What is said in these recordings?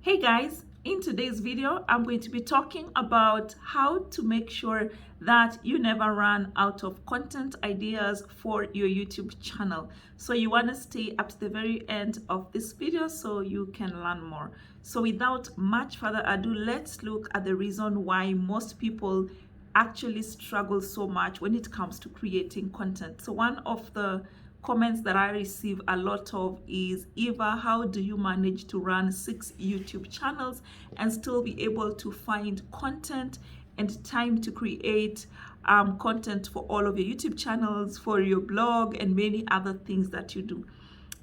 Hey guys, in today's video, I'm going to be talking about how to make sure that you never run out of content ideas for your YouTube channel. So you want to stay up to the very end of this video so you can learn more. So without much further ado, let's look at the reason why most people actually struggle so much when it comes to creating content. So one of the comments that I receive a lot of is, Eva, how do you manage to run 6 YouTube channels and still be able to find content and time to create content for all of your YouTube channels, for your blog, and many other things that you do?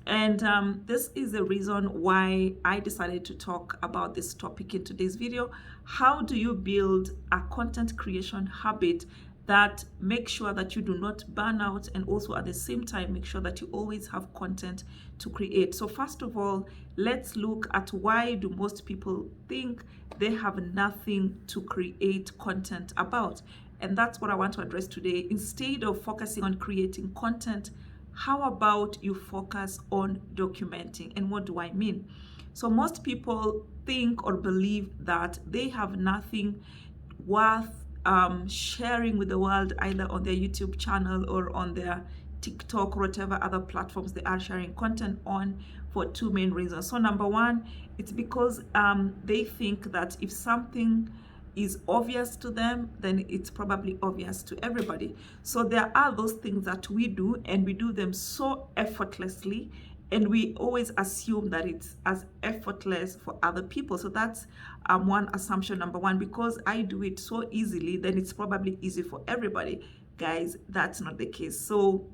And this is the reason why I decided to talk about this topic in today's video. How do you build a content creation habit that makes sure that you do not burn out, and also at the same time make sure that you always have content to create? So first of all, let's look at why do most people think they have nothing to create content about. And that's what I want to address today. Instead of focusing on creating content, how about you focus on documenting? And what do I mean? So most people think or believe that they have nothing worth sharing with the world, either on their YouTube channel or on their TikTok or whatever other platforms they are sharing content on, for two main reasons. So number one, it's because they think that if something is obvious to them, then it's probably obvious to everybody. So there are those things that we do, and we do them so effortlessly, and we always assume that it's as effortless for other people. So that's one assumption, number one. Because I do it so easily, then it's probably easy for everybody. Guys, that's not the case. So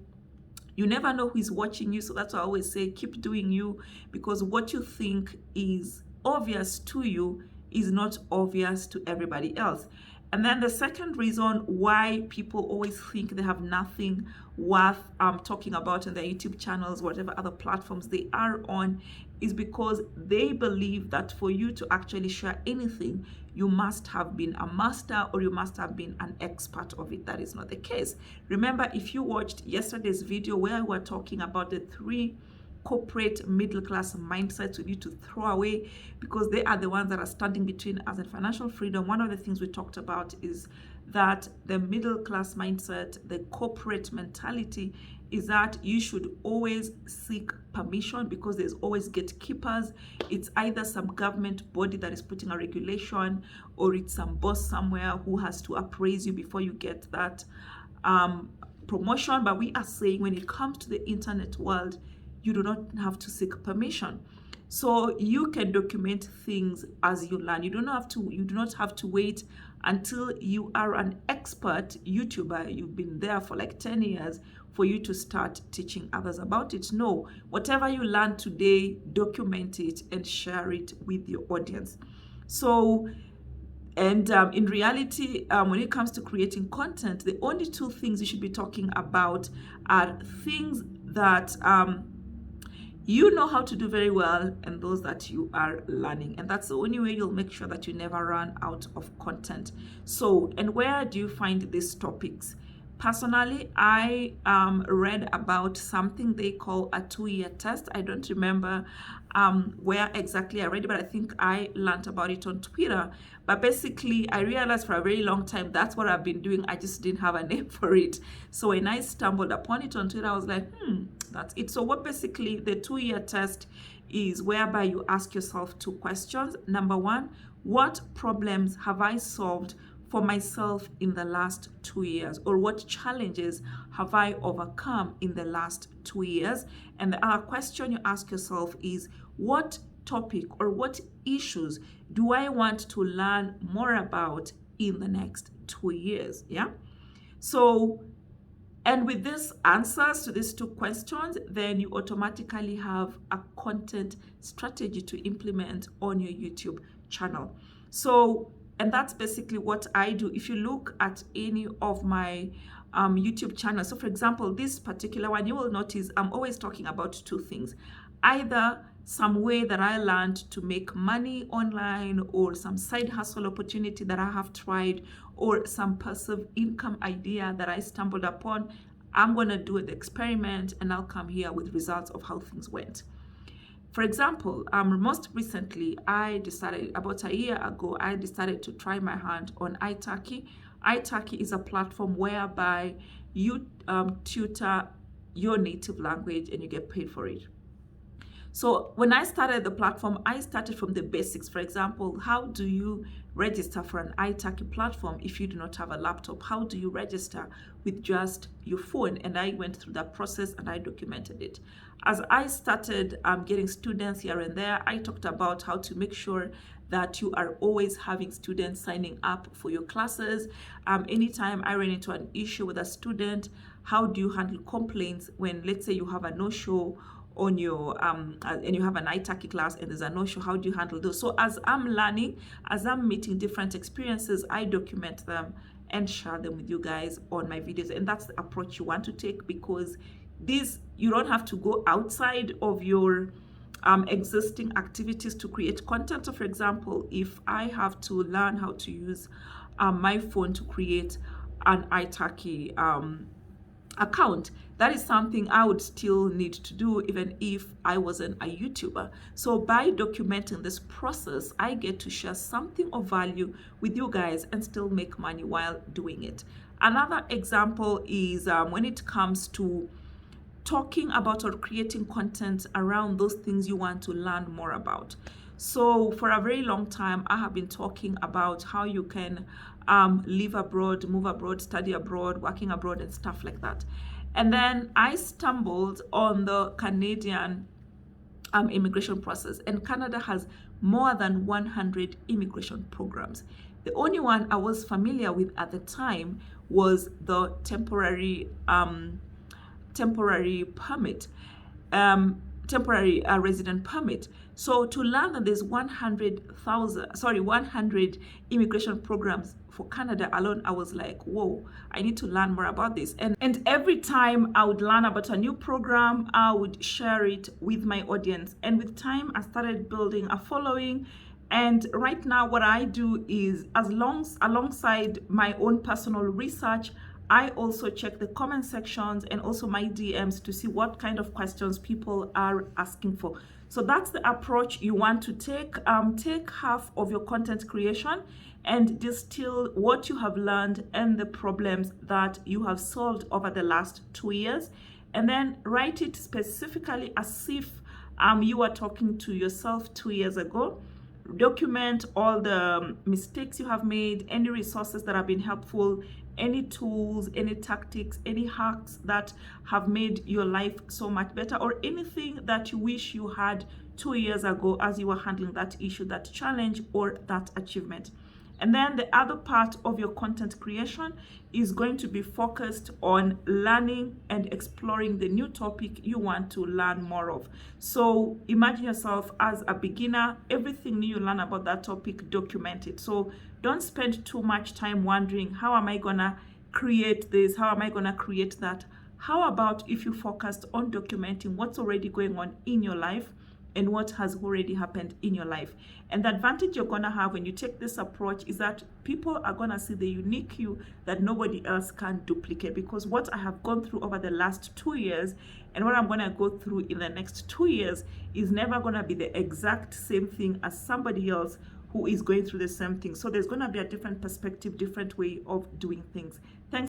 you never know who is watching you. So that's why I always say, keep doing you, because what you think is obvious to you is not obvious to everybody else. And then the second reason why people always think they have nothing worth talking about on their YouTube channels, whatever other platforms they are on, is because they believe that for you to actually share anything, you must have been a master or you must have been an expert of it. That is not the case. Remember, if you watched yesterday's video where we were talking about the 3 corporate middle class mindsets we need to throw away, because they are the ones that are standing between us and financial freedom. One of the things we talked about is that the middle class mindset, the corporate mentality, is that you should always seek permission, because there's always gatekeepers. It's either some government body that is putting a regulation, or it's some boss somewhere who has to appraise you before you get that promotion. But we are saying, when it comes to the internet world, you do not have to seek permission. So you can document things as you learn. You do not have to wait until you are an expert YouTuber, you've been there for like 10 years, for you to start teaching others about it. No, whatever you learn today, document it and share it with your audience. So, and in reality, when it comes to creating content, the only 2 things you should be talking about are things that you know how to do very well, and those that you are learning. And that's the only way you'll make sure that you never run out of content. So, and where do you find these topics? Personally, I read about something they call a 2-year test. I don't remember where exactly I read it, but I think I learned about it on Twitter. But basically, I realized for a very long time that's what I've been doing. I just didn't have a name for it. So when I stumbled upon it on Twitter, I was like, that's it. So what basically the 2-year test is, whereby you ask yourself 2 questions. Number 1, what problems have I solved for myself in the last 2 years, or what challenges have I overcome in the last 2 years? And the other question you ask yourself is, what topic or what issues do I want to learn more about in the next 2 years? Yeah. So, and with these answers to these 2 questions, then you automatically have a content strategy to implement on your YouTube channel. So, and that's basically what I do. If you look at any of my YouTube channels, so for example, this particular one, you will notice I'm always talking about 2 things. Either some way that I learned to make money online, or some side hustle opportunity that I have tried, or some passive income idea that I stumbled upon. I'm going to do the experiment, and I'll come here with results of how things went. For example, most recently, I decided about a year ago, I decided to try my hand on iTurkey. iTurkey is a platform whereby you tutor your native language and you get paid for it. So when I started the platform, I started from the basics. For example, how do you register for an iTurkey platform if you do not have a laptop? How do you register with just your phone? And I went through that process and I documented it. As I started getting students here and there, I talked about how to make sure that you are always having students signing up for your classes. Anytime I ran into an issue with a student, how do you handle complaints when, let's say, you have a no-show on your and you have an iTurkey class and there's a no-show? How do you handle those? So as I'm learning, as I'm meeting different experiences, I document them and share them with you guys on my videos. And that's the approach you want to take, because you don't have to go outside of your existing activities to create content. So for example, if I have to learn how to use my phone to create an iTurkey account, that is something I would still need to do even if I wasn't a YouTuber. So by documenting this process, I get to share something of value with you guys and still make money while doing it. Another example is when it comes to talking about or creating content around those things you want to learn more about. So for a very long time, I have been talking about how you can live abroad, move abroad, study abroad, working abroad, and stuff like that. And then I stumbled on the Canadian immigration process, and Canada has more than 100 immigration programs. The only one I was familiar with at the time was the temporary permit, temporary resident permit. So to learn that there's 100 immigration programs for Canada alone, I was like, whoa, I need to learn more about this. And every time I would learn about a new program, I would share it with my audience. And with time, I started building a following. And right now, what I do is, alongside my own personal research, I also check the comment sections and also my DMs to see what kind of questions people are asking for. So that's the approach you want to take. Take half of your content creation and distill what you have learned and the problems that you have solved over the last 2 years, and then write it specifically as if you were talking to yourself 2 years ago. Document all the mistakes you have made, any resources that have been helpful, any tools, any tactics, any hacks that have made your life so much better, or anything that you wish you had 2 years ago as you were handling that issue, that challenge, or that achievement. And then the other part of your content creation is going to be focused on learning and exploring the new topic you want to learn more of. So imagine yourself as a beginner. Everything new you learn about that topic, document it. So don't spend too much time wondering, how am I gonna create this? How am I gonna create that? How about if you focused on documenting what's already going on in your life and what has already happened in your life? And the advantage you're gonna have when you take this approach is that people are gonna see the unique you that nobody else can duplicate, because what I have gone through over the last 2 years and what I'm gonna go through in the next 2 years is never gonna be the exact same thing as somebody else who is going through the same thing. So there's gonna be a different perspective, different way of doing things.